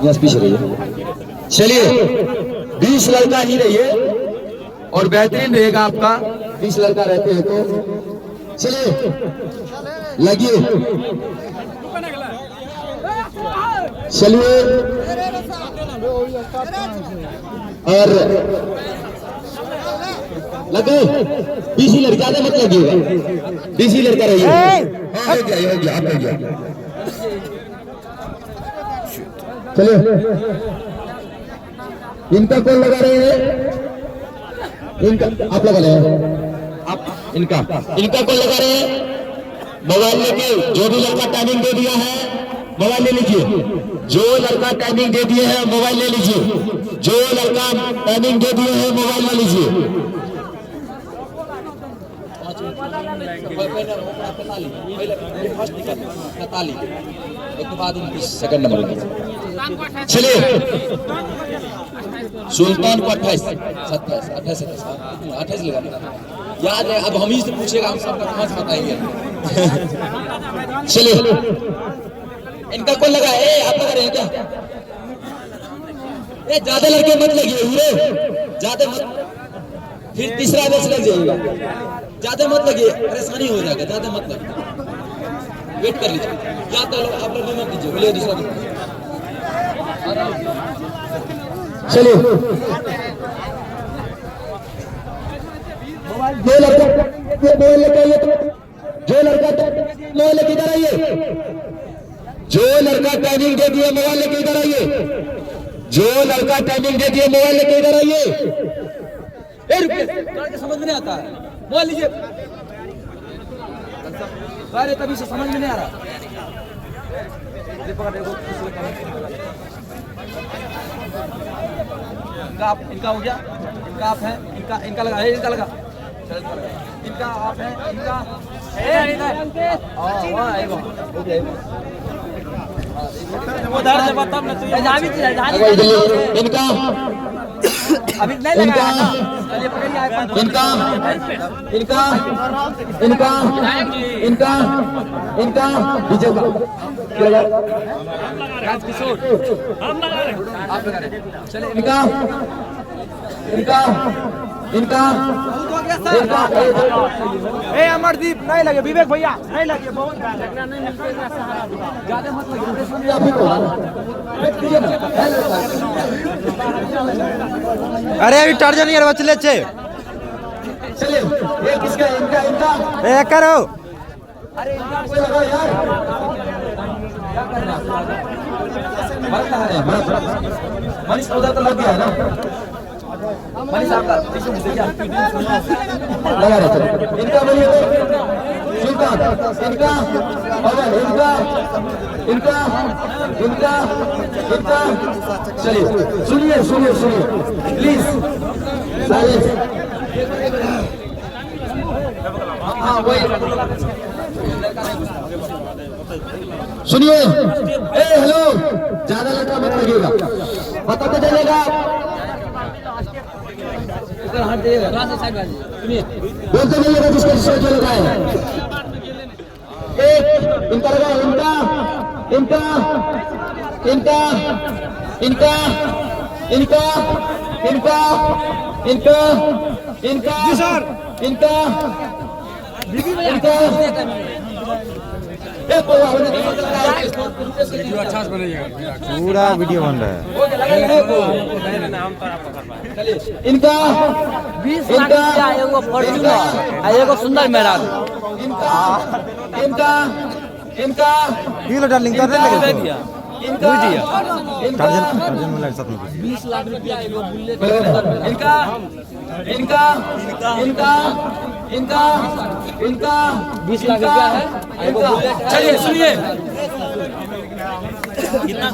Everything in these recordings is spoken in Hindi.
यस पीछे रहिए। चलिए 20 लड़का ही रहिए और बेहतरीन रहेगा आपका। 20 लड़का रहते हैं तो चलिए लगिए। चलिए और लगे 20 लड़का ज्यादा मत लगिएगा। 20 लड़का रहिए। हाँ हो गया आप हो गया। चलिए इनका कौन लगा रहे हैं? इनका आप लगा रहे हैं। आप इनका कौन लगा रहे हैं? मोबाइल लेके जो भी लड़का टाइमिंग दे दिया है मोबाइल ले लीजिए। जो लड़का टाइमिंग दे दिए है मोबाइल ले लीजिए। जो लड़का टाइमिंग दे दिए है मोबाइल ले लीजिए। Second number. चलिए सुल्तान को 28 लगा याद है। अब हम ही से पूछेगा हम सबका कहाँ बताएंगे। चलिए इनका कौन लगा है? आप लगा रहे हैं क्या? ज्यादा लड़के मत लगिए हीरो, ज्यादा मत। फिर तीसरा बैच लग जाएगा। ज्यादा मत लगिए, परेशानी हो जाएगा। ज्यादा मत लगिए, वेट कर लीजिए। या तो आप लोग मत दीजिए, बोलिए दूसरा। चलिए जो लड़का मोबाइल लेके आइए, जो लड़का मोबाइल लेके इधर आइए। जो लड़का टाइमिंग दे दिए मोबाइल लेके इधर आइए। जो लड़का टाइमिंग दे दिए मोबाइल लेके इधर आइए। समझ में नहीं आता है, मोबाइल लीजिए। अरे तभी से समझ में नहीं आ रहा। इनका हो गया, इनका आप है, इनका लगा है, इनका लगा, इनका आप है, इनका उधर से बता ना। इनका अभी नहीं लगा। इनका इनका इनका इनका इनका डीजे राजकिशोर आप लगा रहे। चलिए इनका इनका इनका ए अमरदीप नहीं लगे, विवेक भैया नहीं लगे, बहुत ज्यादा मत लगे। अरे अभी टार्जन यार बचले छे। चलिए ये किसका? इनका इनका ए करो। अरे इनका कोई लगाओ यार। मनीष उधर तो लग गया है ना। मनीष आपका लगा रहे। इनका बोलिए सुल्तान, इनका पवन, इनका इनका इनका इनका। चलिए सुनिए सुनिए सुनिए प्लीज साइलेंस। हाँ वही सुनिए। ए हेलो, ज्यादा लड़का मत लगिएगा, पता तो चलेगा। बोलते नहीं है जिसका जिसका जो लगा है। एक इनका लगा, इनका इनका इनका इनका इनका इनका इनका इनका जी सर, इनका इनका अच्छा पूरा वीडियो बन रहा है। इनका 20 लाख रुपया एगो फॉर्च्यूनर, एगो सुंदर मेहरान। इनका इनका किलो डार्लिंग कर दे दिया। इनका टार्जन वाला साथ में 20 लाख रुपया एगो बुलेट। इनका इनका इनका इनका इनका 20 लाख रुपया है एगो बुलेट। चलिए सुनिए कितना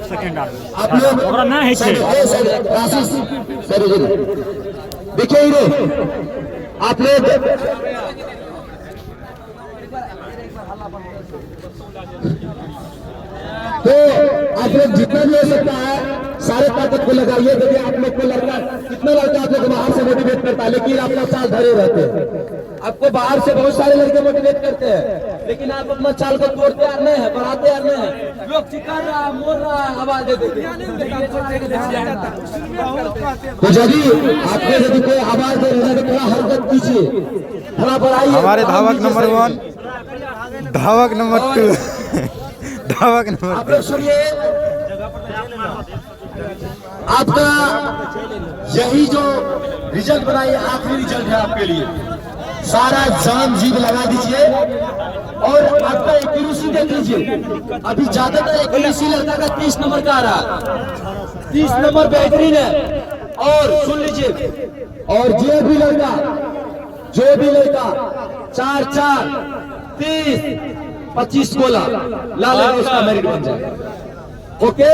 सेकंड आप लोग ना है आशीष सर देखिए हीरो आप लोग तो आप लोग जितना भी हो सकता है सारे ताकत को लगाइए। देखिए आप लोग को लड़का कितना लड़का आप लोग बाहर से मोटिवेट करता है, लेकिन आप लोग चाल धरे रहते हैं। आपको बाहर से बहुत सारे लड़के मोटिवेट करते हैं, लेकिन आप अपना चाल को तोड़ते आ रहे हैं, बढ़ाते आ रहे हैं। लोग चिकार रहा है, मोड़ रहा है, आवाज दे देते हैं। तो जब आपने यदि कोई आवाज दे रहे हैं तो थोड़ा हरकत कीजिए, थोड़ा बढ़ाइए। हमारे धावक नंबर 1, धावक नंबर 2, धावक नंबर आप लोग सुनिए, आपका यही जो रिजल्ट बना, ये आखिरी रिजल्ट है आपके लिए। सारा जान जीव लगा दीजिए और आपका एक्यूरेसी देख लीजिए। अभी ज्यादातर एक्यूरेसी लड़का का 30 नंबर का आ रहा है, 30 नंबर बेहतरीन है। और सुन लीजिए, और जो भी लड़का 4-4 30 25 गोला ला लेगा, उसका मेरिट बन जाएगा। ओके,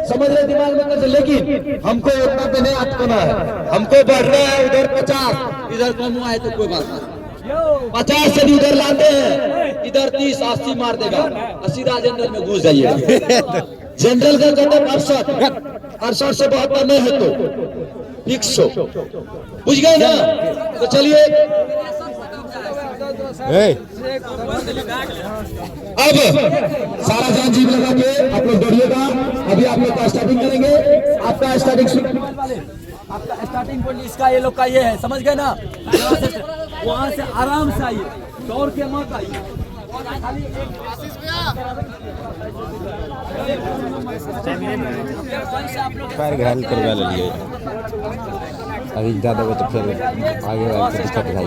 समझ रहे दिमाग में कर। लेकिन हमको उतना पे नहीं अटकना है, हमको बढ़ना है। उधर 50, इधर कम हुआ है तो कोई बात नहीं। 50 से भी उधर लाते हैं, इधर 30 80 मार देगा, सीधा जनरल में घुस जाइए। जनरल का कदम 68 से 72 नहीं है तो फिक्स हो, बुझ गए ना? तो चलिए अब सारा जान जीव लगा के आप लोग दौड़िएगा। अभी आप लोग का स्टार्टिंग करेंगे। आपका स्टार्टिंग पॉइंट इसका ये लोग का ये है, समझ गए ना? वहाँ से आराम से आइए, दौड़ के मत आइए। पैर घायल करवा लिए, अभी ज़्यादा हो तो फिर आगे दिक्कत दिखाई।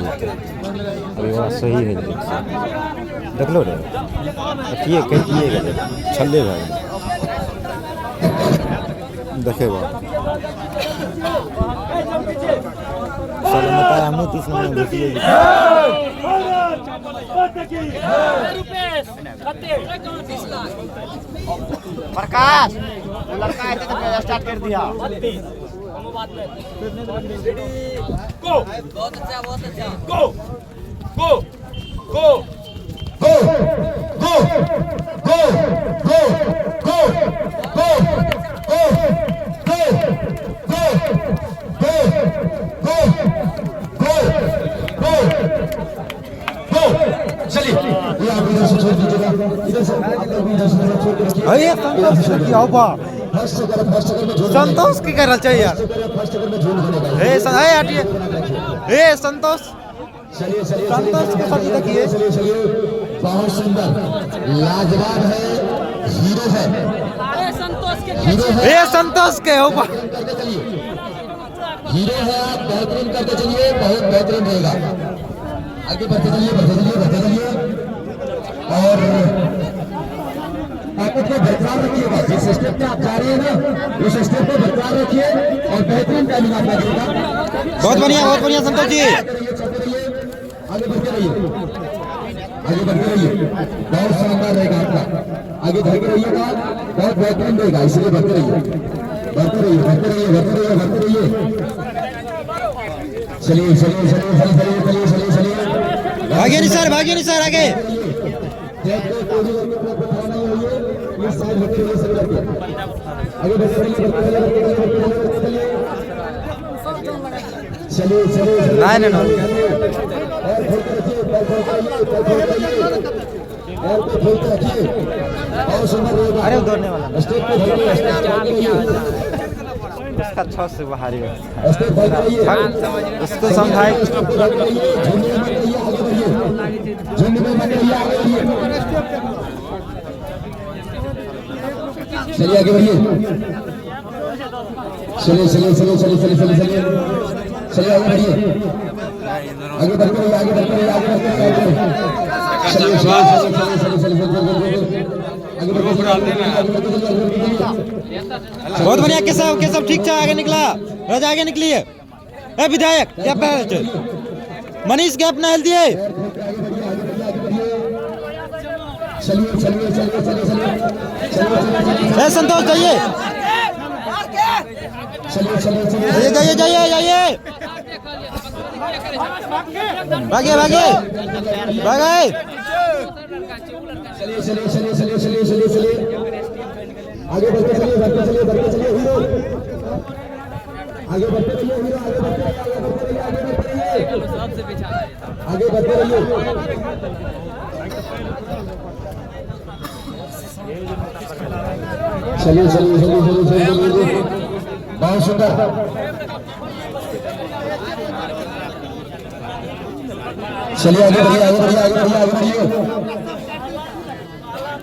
अभी वहाँ सही है, देख लो रे, किए छल्ले भाई देखे बताया मुँह 30 नंबर घुसिए। प्रकाश लड़का ऐसे तो स्टार्ट कर दिया। गो, बहुत अच्छा, बहुत अच्छा। गो गो गो गो गो गो गो गो गो गो गो गो गो गो गो गो गो। चलिए ये आप इधर से छोड़ दीजिएगा, इधर से आप लोग इधर से छोड़ के रखिए। अरे संतोष क्या हुआ? फर्स्ट अगर में झूठ संतोष की करना चाहिए यार। फर्स्ट अगर में झूठ बनेगा। ए हटिए, ए संतोष, चलिए संतोष के साथ देखिए। चलिए बहुत सुंदर लाजवाब है, हीरो है। अरे संतोष के ए संतोष के हो करके चलिए, हीरो है आप, बेहतरीन करके चलिए, बहुत बेहतरीन रहेगा। आगे बढ़ते चलिए। और ताकत को बरकरार रखिएगा। जिस स्टेप पे आप जा रहे हैं ना, उस स्टेप को बरकरार रखिए और बेहतरीन टाइमिंग आप लगेगा। बहुत बढ़िया संतोष जी। आगे बढ़ते रहिए, बहुत शानदार रहेगा आपका। आगे बढ़ते रहिएगा, बहुत बेहतरीन रहेगा, इसलिए बढ़ते रहिए। चलिए भाग्य निसार आगे। अरे दौड़ने वाला उसका 6 से बाहर ही उसको समझाए। चलिए आगे बढ़िए, चलिए आगे बढ़िए, आगे बढ़ते बहुत बढ़िया। केशव ठीक था, आगे निकला, राजा आगे निकलिए। ए विधायक क्या पैर मनीष गैप ना हिल दिए। संतोष जाइए भागे आगे बढ़ते चलिए हीरो आगे बढ़ते रहिए हीरो आगे बढ़ते रहिए चलिए बहुत सुंदर चलिए आगे बढ़िए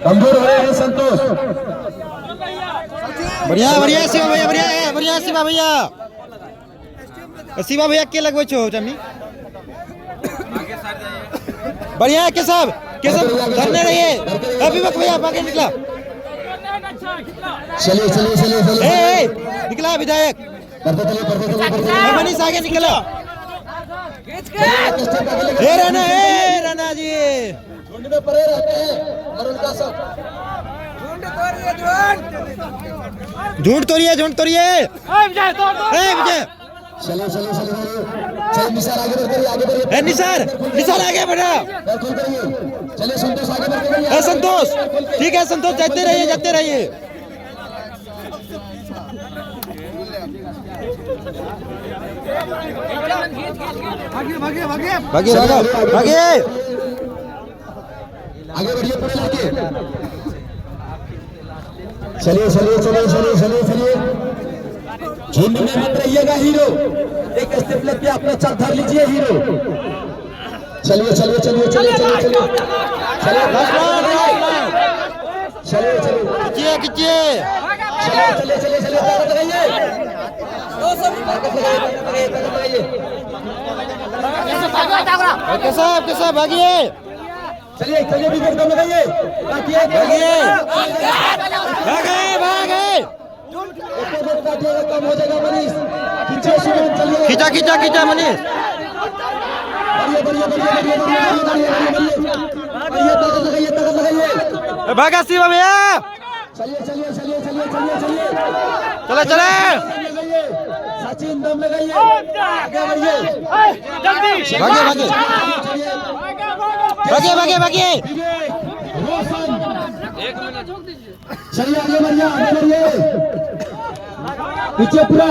कमजोर हो रहे हैं संतोष बढ़िया शिवा भैया बढ़िया शिवा भैया के लगवे छो टमी बढ़िया केशव धरने रहिए अभिमक भैया आगे निकला चलिए निकला विधायक मनीष आगे निकला हे राणा जी झुंड में पड़े रहते हैं और उनका सब झूठ तोड़िए विजय चलो निसार आगे बढ़िए निसार आगे बढ़ा चलिए संतोष आगे बढ़ संतोष ठीक है संतोष जाते रहिए भागे आगे बढ़िए पूरे लड़के चलिए झुंड में मत रहिएगा हीरो एक स्टेप लेके अपना चाल धर लीजिए हीरो चलिए खींचिए कैसा भागिए चलिए विकेट कम लगाइए भागे कम हो जाएगा मनीष चलिए खींचा मनीष ताकत लगाइए भागा शिवा भैया चलिए चले सचिन दम लगाइए आगे बढ़िए भागे रोशन चलिए आगे बढ़िए पीछे पूरा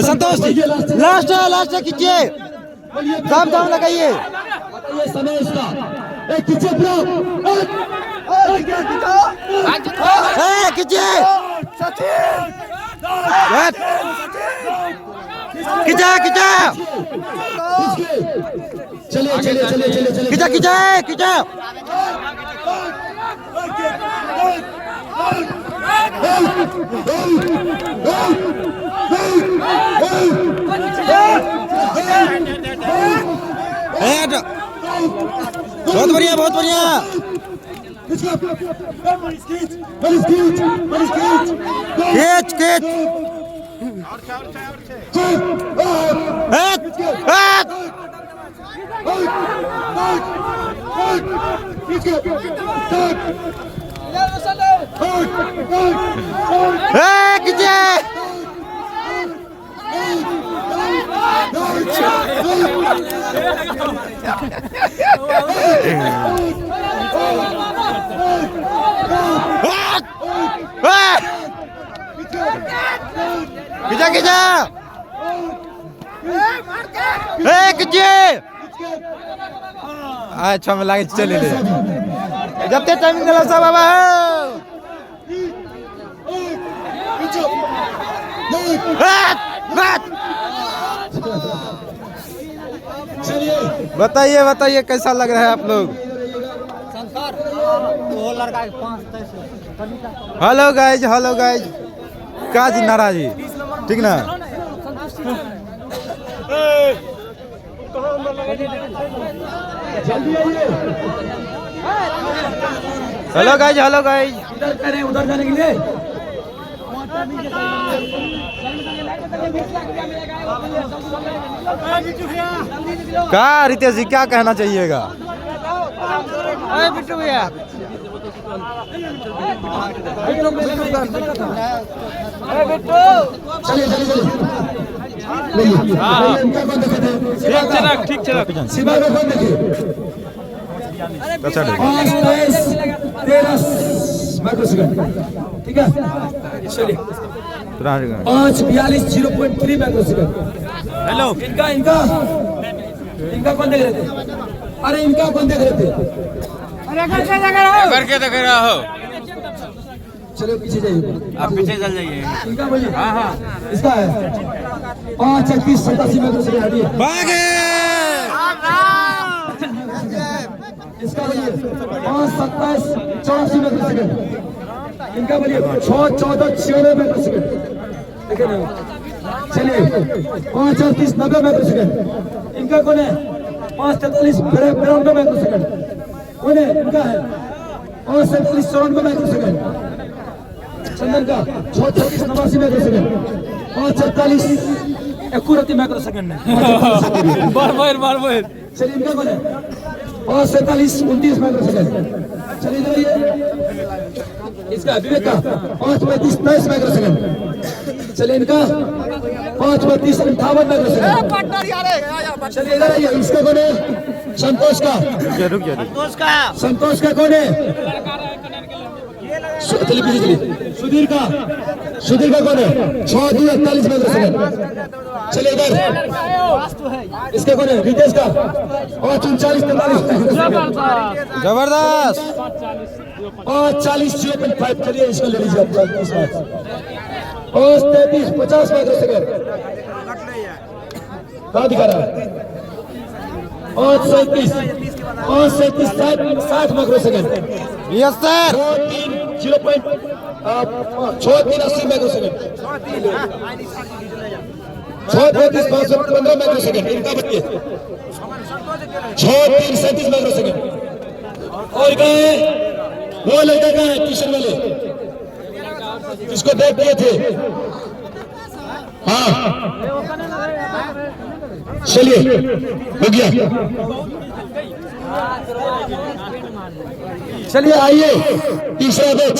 संतोष लास्ट खींचिए दाम लगाइए समय इसका पीछे पूरा खींचिए चलिए खींचा बहुत बढ़िया खींच अच्छा में लागे चले जब तक टाइमिंग दिला सब बाबा बताइए कैसा लग रहा है आप लोग हेलो गाइज का जी नाराज ठीक ना हेलो गाइज उधर जाने के लिए क्या रितेश जी क्या कहना चाहिएगा बिट्टू भैया ठीक चला शिवा माइक्रो सेकंड, ठीक है। चलिए 5:42 0.3 माइक्रो सेकंड। हेलो, इनका कौन देख रहे थे? अरे इनका कौन देख रहे थे? करके देख रहा हो। चलो पीछे जाइए, आप पीछे चल जाइए। इनका बोलिए। हाँ हाँ इसका है 5:31 माइक्रो सेकंड। हटिए, इसका बोलिए 5:27 84 माइक्रो सेकंड। इनका बोलिए 6:14 96 माइक्रो सेकंड। देखे ना, चलिए 5:38 90 माइक्रो सेकंड। इनका कौन है? 5:43 92 माइक्रो सेकंड। कौन है? इनका है 5:47 94 माइक्रो सेकंड। चंदन का 6:36 89 माइक्रो सेकंड। 5:44 91 माइक्रो सेकंड में। बार चलिए इनका कौन है? 5:47 29 माइक्रो सेकंड। चलिए इधर आइए, इसका विवेक का 5:35 23 माइक्रो सेकंड। चलिए इनका 5:32 58 माइक्रो सेकंड। चलिए इधर आइए, इसका कौन है? संतोष का कौन है? सुधीर का कौन है? 6:2 41 माइक्रो सेकंड। चलिए इधर, इसका कौन है? रितेश का 5:39 43 जबरदस्त 5:40 0.5। चलिए इसको ले लीजिए 5:33 50 माइक्रो सेकंड। कहाँ दिखा रहा है? 5:37 60 micro second. 6:3 80 micro second. 6:35 515 micro second. इनका बच्चे 6:3 37 माइक्रो सेकंड। और गए वो लड़का का है ट्यूशन वाले, जिसको देख दिए थे। हाँ चलिए हो गया। चलिए आइए तीसरा बैच